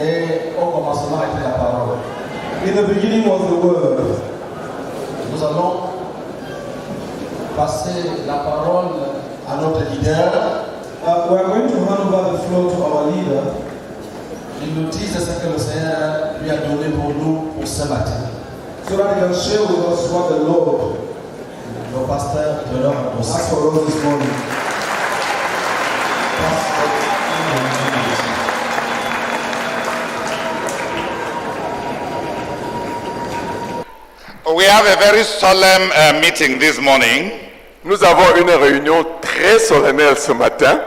Et au commencement était la parole. In the beginning was the Word. Nous allons passer la parole à notre leader. We are going to hand over the floor to our leader. Il nous dise ce que le Seigneur lui a donné pour nous pour ce matin. So that he can share with us what the Lord Nos pasteurs de leur has for us this morning. We have a very solemn meeting this morning. Nous avons une réunion très solennelle ce matin.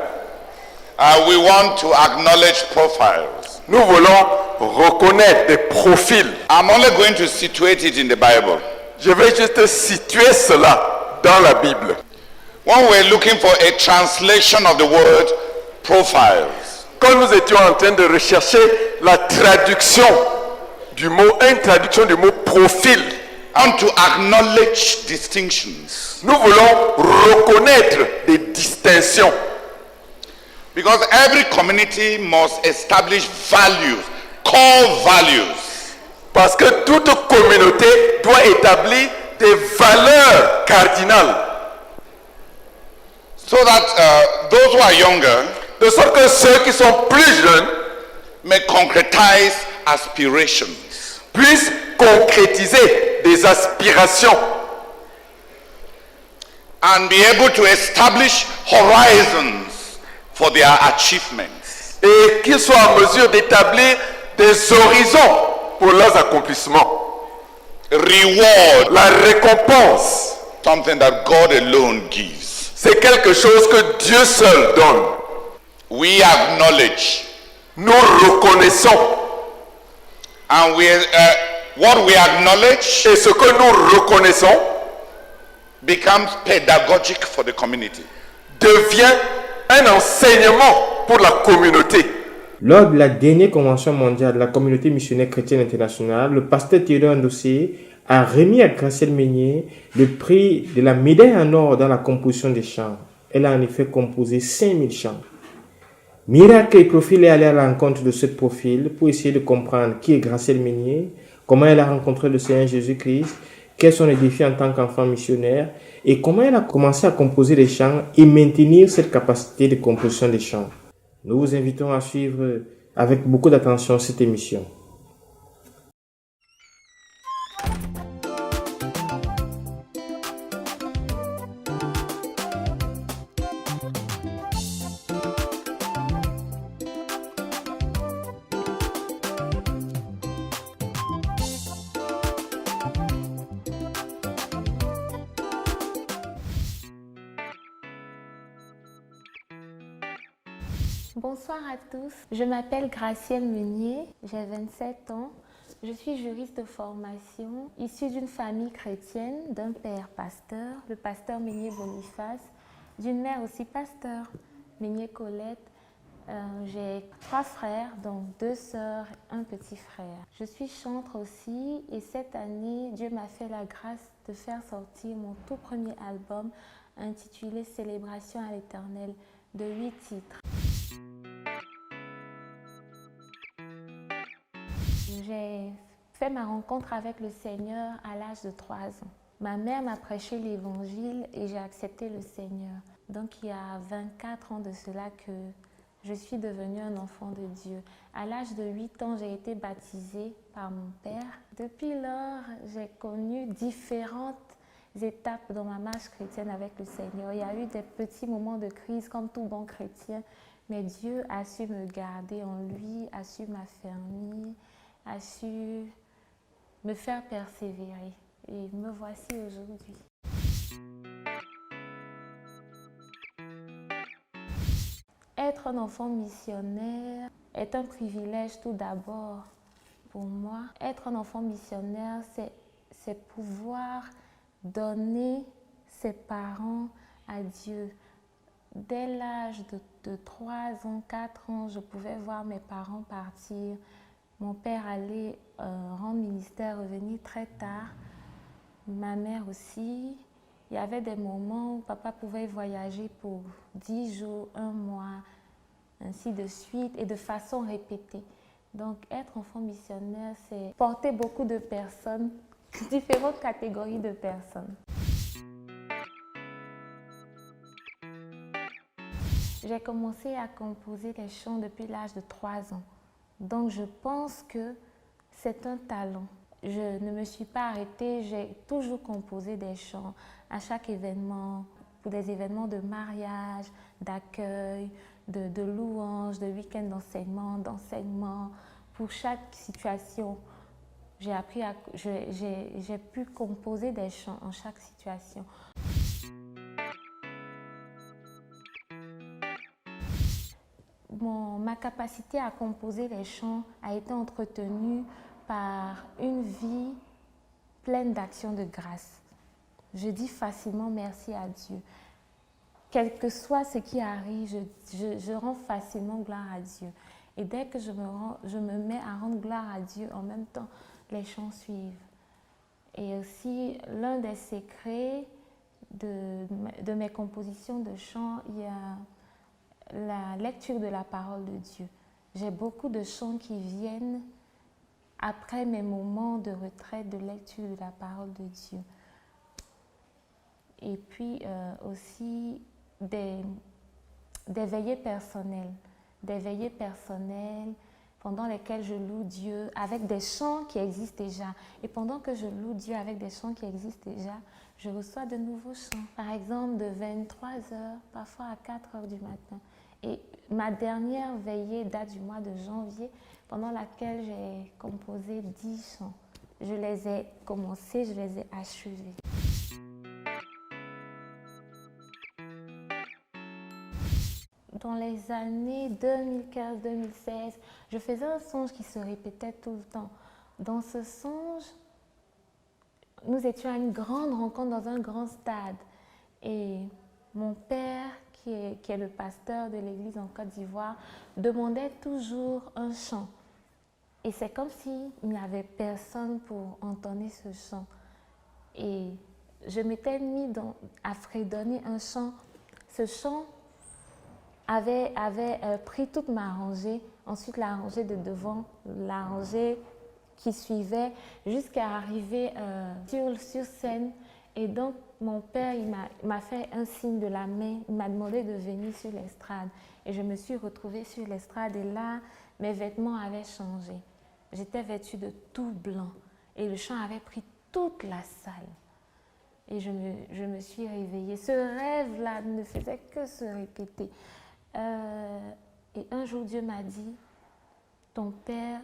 We want to acknowledge profiles. Nous voulons reconnaître des profils. I'm only going to situate it in the Bible. Je vais juste situer cela dans la Bible. When we're looking for a translation of the word profiles, Quand nous étions en train de rechercher la traduction du mot, une traduction du mot profil, and to acknowledge distinctions. nous voulons reconnaître des distinctions. Because every community must establish values, core values. Parce que toute communauté doit établir des valeurs cardinales. So that those who are younger De sorte que ceux qui sont plus jeunes may concretize aspirations. puissent concrétiser des aspirations And be able to establish horizons for their achievements. et qu'ils soient en mesure d'établir des horizons pour leurs accomplissements. Reward, La récompense, something that God alone gives. c'est quelque chose que Dieu seul donne. We acknowledge, Nous reconnaissons, and what we acknowledge et ce que nous reconnaissons becomes pedagogic for the community. devient un enseignement pour la communauté. Lors de la dernière convention mondiale de la communauté missionnaire chrétienne internationale, le pasteur Théodore Ndossé a remis à Gracielle Meunier le prix de la médaille en or dans la composition des chants. Elle a en effet composé 5000 chants. Miracle et Profil est allé à la rencontre de ce profil pour essayer de comprendre qui est Gracielle Meunier, comment elle a rencontré le Seigneur Jésus-Christ, quels sont les défis en tant qu'enfant missionnaire et comment elle a commencé à composer des chants et maintenir cette capacité de composition des chants. Nous vous invitons à suivre avec beaucoup d'attention cette émission. Bonsoir à tous, je m'appelle Gracielle Meunier, j'ai 27 ans, je suis juriste de formation, issue d'une famille chrétienne, d'un père pasteur, le pasteur Meunier Boniface, d'une mère aussi pasteur, Meunier Colette. J'ai 3 frères, donc 2 sœurs, un petit frère. Je suis chantre aussi et cette année, Dieu m'a fait la grâce de faire sortir mon tout premier album intitulé Célébration à l'Éternel de 8 titres. J'ai fait ma rencontre avec le Seigneur à l'âge de 3 ans. Ma mère m'a prêché l'évangile et j'ai accepté le Seigneur. Donc il y a 24 ans de cela que je suis devenue un enfant de Dieu. À l'âge de 8 ans, j'ai été baptisée par mon père. Depuis lors, j'ai connu différentes étapes dans ma marche chrétienne avec le Seigneur. Il y a eu des petits moments de crise comme tout bon chrétien, mais Dieu a su me garder en lui, a su m'affermir, a su me faire persévérer. Et me voici aujourd'hui. Être un enfant missionnaire est un privilège tout d'abord pour moi. Être un enfant missionnaire, c'est pouvoir donner ses parents à Dieu. Dès l'âge de 3 ans, 4 ans, je pouvais voir mes parents partir. Mon père allait rendre ministère, revenir très tard. Ma mère aussi. Il y avait des moments où papa pouvait voyager pour 10 jours, 1 mois, ainsi de suite, et de façon répétée. Donc, être enfant missionnaire, c'est porter beaucoup de personnes, différentes catégories de personnes. J'ai commencé à composer les chants depuis l'âge de 3 ans. Donc, je pense que c'est un talent. Je ne me suis pas arrêtée, j'ai toujours composé des chants à chaque événement, pour des événements de mariage, d'accueil, de louange, de week-end d'enseignement. Pour chaque situation, j'ai pu composer des chants en chaque situation. Ma capacité à composer les chants a été entretenue par une vie pleine d'actions de grâce. Je dis facilement merci à Dieu. Quel que soit ce qui arrive, je rends facilement gloire à Dieu. Et dès que je me mets à rendre gloire à Dieu, en même temps, les chants suivent. Et aussi, l'un des secrets de mes compositions de chants, il y a la lecture de la parole de Dieu. J'ai beaucoup de chants qui viennent après mes moments de retraite, de lecture de la parole de Dieu. Et puis aussi des veillées personnelles. Des veillées personnelles pendant lesquelles je loue Dieu avec des chants qui existent déjà. Et pendant que je loue Dieu avec des chants qui existent déjà, je reçois de nouveaux chants. Par exemple, de 23h, parfois à 4h du matin. Et ma dernière veillée date du mois de janvier, pendant laquelle j'ai composé 10 chants. Je les ai commencés, je les ai achevés. Dans les années 2015-2016, je faisais un songe qui se répétait tout le temps. Dans ce songe, nous étions à une grande rencontre dans un grand stade. Et mon père, qui est le pasteur de l'église en Côte d'Ivoire, demandait toujours un chant. Et c'est comme s'il n'y avait personne pour entonner ce chant. Et je m'étais mis à fredonner un chant. Ce chant avait pris toute ma rangée, ensuite la rangée de devant, la rangée qui suivait, jusqu'à arriver sur scène. Et donc, mon père, il m'a fait un signe de la main, il m'a demandé de venir sur l'estrade. Et je me suis retrouvée sur l'estrade et là, mes vêtements avaient changé. J'étais vêtue de tout blanc et le chant avait pris toute la salle. Et je me suis réveillée. Ce rêve-là ne faisait que se répéter. Et un jour, Dieu m'a dit, ton père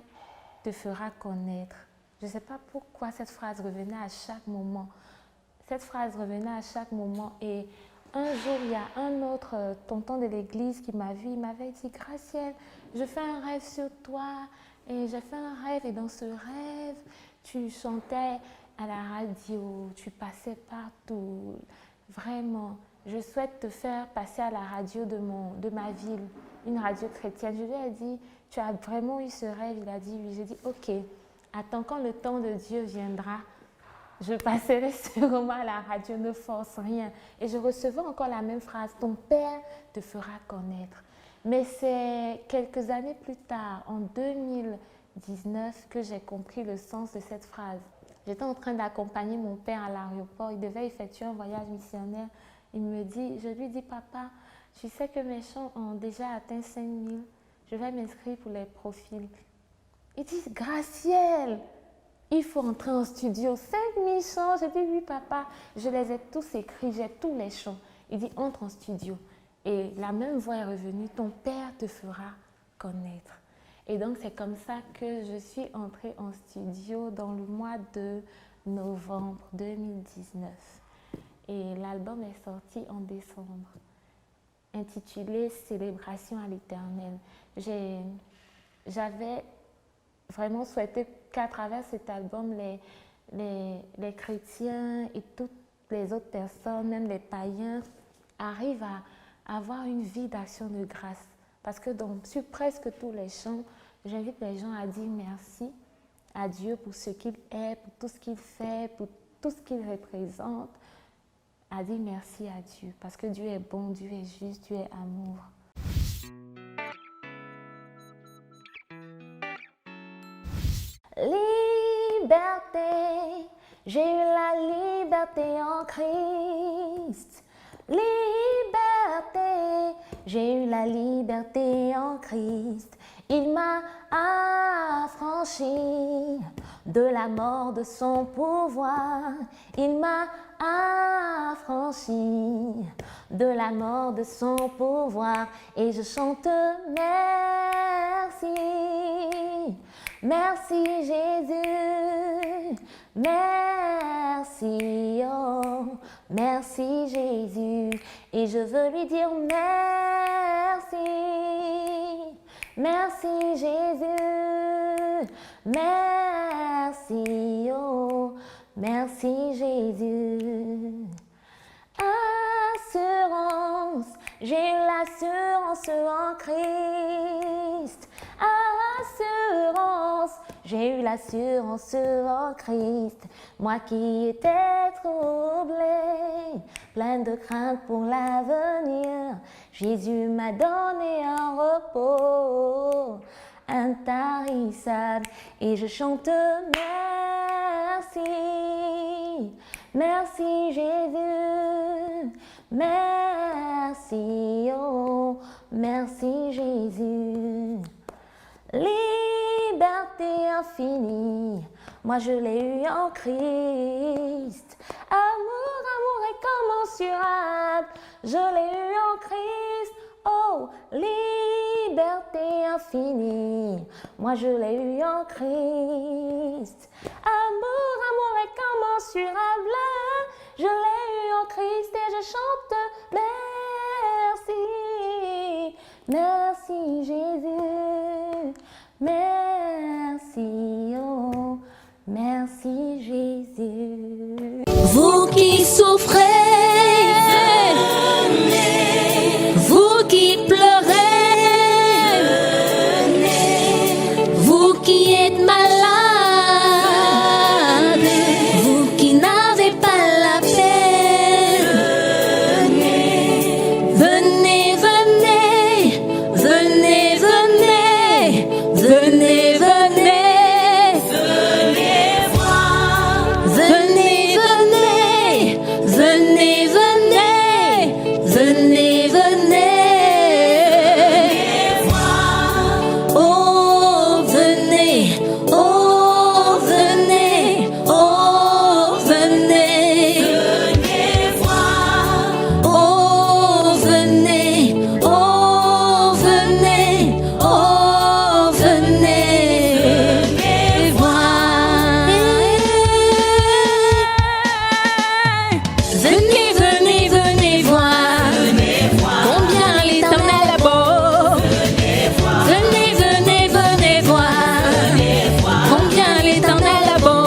te fera connaître. Je ne sais pas pourquoi cette phrase revenait à chaque moment. Cette phrase revenait à chaque moment. Et un jour, il y a un autre tonton de l'église qui m'a vu. Il m'avait dit, Gracielle, je fais un rêve sur toi. Et j'ai fait un rêve. Et dans ce rêve, tu chantais à la radio. Tu passais partout. Vraiment. Je souhaite te faire passer à la radio de ma ville, une radio chrétienne. Je lui ai dit, tu as vraiment eu ce rêve? Il a dit oui. J'ai dit, ok, attends, quand le temps de Dieu viendra, je passerai sûrement à la radio, ne force rien. Et je recevais encore la même phrase, ton père te fera connaître. Mais c'est quelques années plus tard, en 2019, que j'ai compris le sens de cette phrase. J'étais en train d'accompagner mon père à l'aéroport, il devait effectuer un voyage missionnaire. Je lui dis, papa, tu sais que mes chants ont déjà atteint 5000, je vais m'inscrire pour les profils. Il dit, Gracielle, il faut entrer en studio, 5000 chants. Je dis, oui papa, je les ai tous écrits, j'ai tous les chants. Il dit, entre en studio. Et la même voix est revenue, ton père te fera connaître. Et donc c'est comme ça que je suis entrée en studio dans le mois de novembre 2019. Et l'album est sorti en décembre, intitulé Célébration à l'Éternel. J'avais vraiment souhaité qu'à travers cet album, les chrétiens et toutes les autres personnes, même les païens, arrivent à avoir une vie d'action de grâce. Parce que sur presque tous les chants, j'invite les gens à dire merci à Dieu pour ce qu'il est, pour tout ce qu'il fait, pour tout ce qu'il représente. À dire merci à Dieu, parce que Dieu est bon, Dieu est juste, Dieu est amour. liberté, j'ai eu la liberté en Christ. Liberté, j'ai eu la liberté en Christ. Il m'a affranchi de la mort de son pouvoir. Il m'a affranchi de la mort de son pouvoir. Et je chante merci, merci Jésus, merci, oh, merci Jésus. Et je veux lui dire merci, merci Jésus, merci, oh, merci Jésus. Assurance, j'ai eu l'assurance en Christ. Assurance, j'ai eu l'assurance en Christ. Moi qui étais troublée, pleine de crainte pour l'avenir, Jésus m'a donné un repos intarissable. Et je chante merci, merci Jésus, merci, oh, merci Jésus. Liberté infinie, moi je l'ai eu en Christ. Amour, amour incommensurable, je l'ai eu en Christ. Oh, liberté infinie, moi je l'ai eu en Christ. Amour, amour incommensurable, je l'ai eu en Christ et je chante merci, merci Jésus, merci, oh, merci Jésus. Vous qui souffrez, vous qui pleurez, vous qui êtes malade, vous qui n'avez pas la paix, venez, venez, venez, venez, venez, venez, venez voir, venez, venez, venez, venez, venez, venez. Oh, venez, oh, venez, oh, venez, venez voir. Oh, venez, oh, venez, oh, venez, venez voir. Venez, venez, venez voir. Combien l'Éternel est beau. Venez, venez, venez voir. Combien l'Éternel est beau.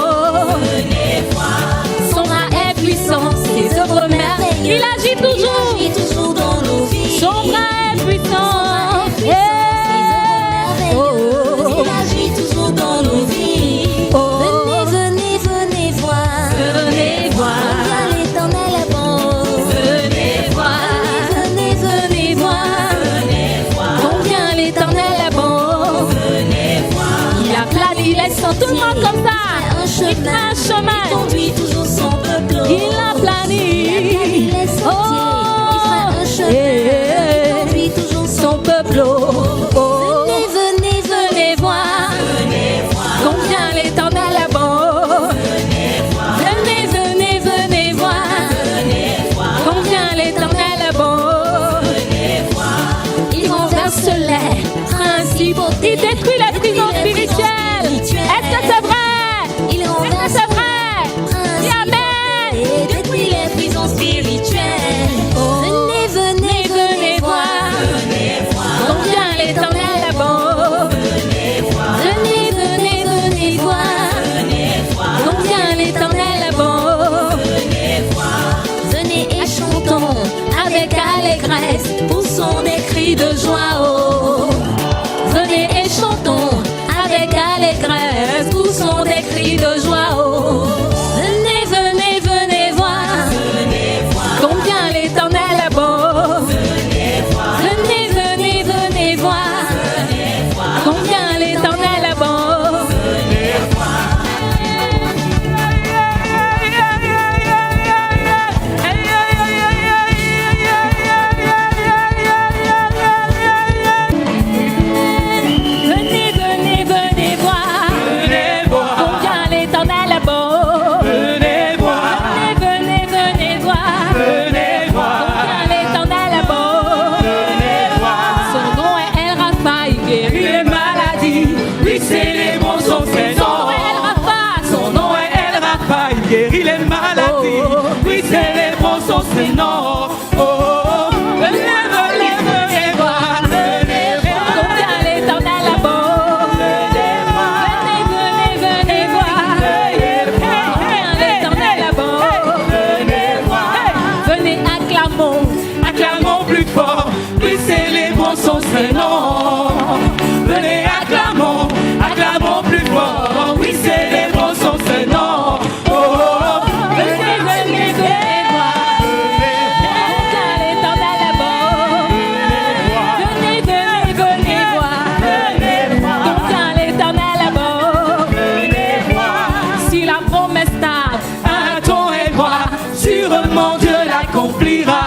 Son bras est puissant, ses œuvres merveilleuses. Il agit toujours dans nos vies. Son bras est puissant. Oh, il agit toujours dans nos vies. Venez, venez, venez voir. Venez voir. Combien l'Éternel est bon. Venez voir. Venez, venez voir. Combien l'Éternel est bon. Il aplani les sentiments comme ça. Il fait un chemin. Il conduit toujours son peuple. Il aplani. Oh, il fait un chemin. Il conduit toujours son peuple. Venez, venez, venez voir. Combien l'Éternel est bon. Venez, venez, venez voir. Combien l'Éternel est bon. Il renverse les principaux. Il détruit les prisons spirituelles. Est-ce que c'est vrai? Il renverse c'est vrai? Dis amen. Il détruit les prisons spirituelles. Venez, venez, venez voir. Combien l'Éternel est bon. Venez, venez, venez voir. Combien l'Éternel est bon. Venez et chantons avec allégresse, poussons des cris de joie. Oh. Venez et chantons avec allégresse, poussons des cris de joie. Oh. Venez, venez, venez voir. Combien l'Éternel est bon. Venez, venez, venez voir. Combien l'Éternel est bon. Seigneur. Oh, oh, venez, venez, venez voir. Venez voir. Combien l'Éternel est beau. Venez voir. Venez, venez, venez voir. Combien l'Éternel est beau. Venez voir. Venez, acclamons, acclamons plus fort. Oui, célébrons son Seigneur. Venez, acclamons, acclamons plus fort. Oui, célébrons son Seigneur. Oh, oh, oh. Venez, venez, venez voir. Combien l'Éternel est beau. Venez, venez, venez voir. Combien l'Éternel est beau. Si la promesse tarde, attends et vois, sûrement Dieu l'accomplira.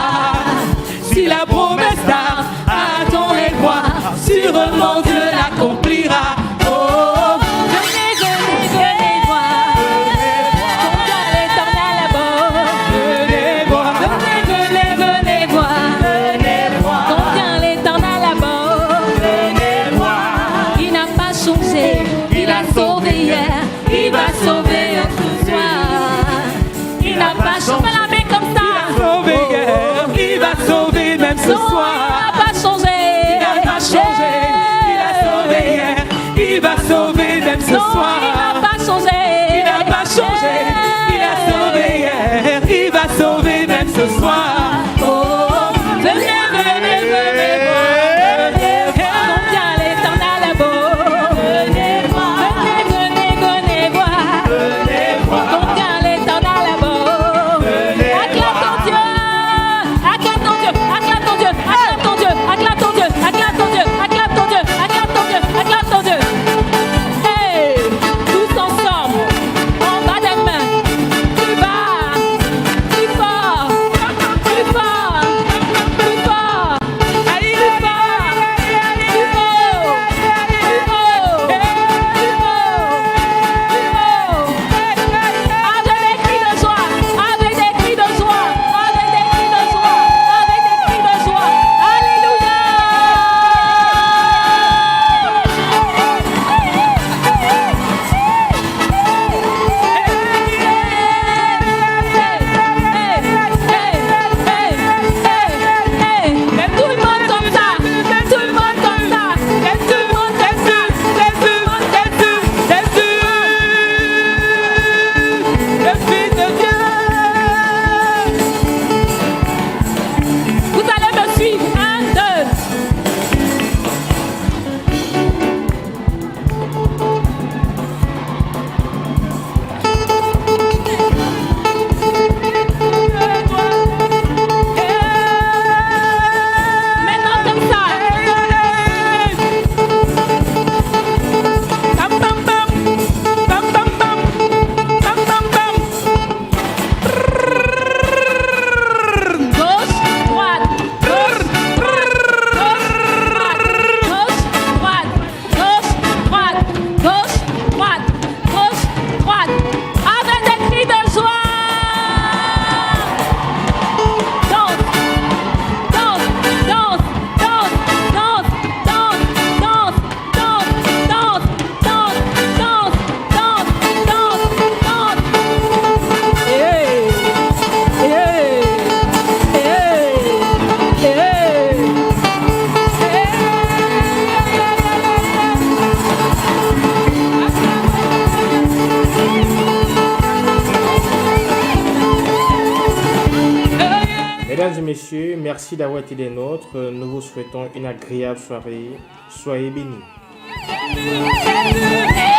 Si la promesse tarde, attends et vois, sûrement Dieu l'accomplira. Oh, oh, venez, venez, venez voir. Combien l'Éternel est beau. Venez voir. Venez, venez, venez voir. Combien l'Éternel est beau. Il n'a pas changé. Il a sauvé hier. Il va sauver ce soir. Il n'a pas changé. La main comme ça. Il a sauvé hier. Il va sauver même ce soir. Il n'a pas changé. Il n'a pas changé. Il a sauvé hier. Il va sauver même ce soir. Il n'a pas changé. Il n'a pas changé. Il a sauvé hier. Il va sauver même ce soir. Oh, venez, venez, venez voir. Combien l'Éternel est beau. Venez voir. Venez, venez, venez voir. Combien l'Éternel est beau. Acclame ton Dieu. Acclame ton Dieu. Acclame ton Dieu. Acclame ton Dieu. Acclame ton Dieu. Acclame ton Dieu. Acclame ton Dieu. Acclame ton Dieu. Acclame ton Dieu. Hey, tous ensemble, en bas des mains, plus bas, plus fort, plus fort, plus fort, allez, plus fort, plus haut, plus haut, plus haut, avec des cris de joie, avec des cris de joie, avec des cris de joie, avec des cris de joie, alléluia. Et tout le monde comme ça, tout le monde comme ça, et tout le monde comme ça, et tout le monde comme ça, le Fils de Dieu. Vous allez me suivre, 1, 2. Maintenant comme ça. Bam bam bam. Bam bam bam. Bam bam bam. Gauche, droite. Gauche, droite. Gauche, droite. Gauche, droite. Gauche, droite. Gauche, droite. Avec des cris de joie. Danse, danse, danse, danse, danse, danse, danse, danse, danse, danse, danse, danse, danse, danse. Hey, hey, hey, Mesdames et messieurs, merci d'avoir été des nôtres. Nous vous souhaitons une agréable soirée. Soyez bénis. hey.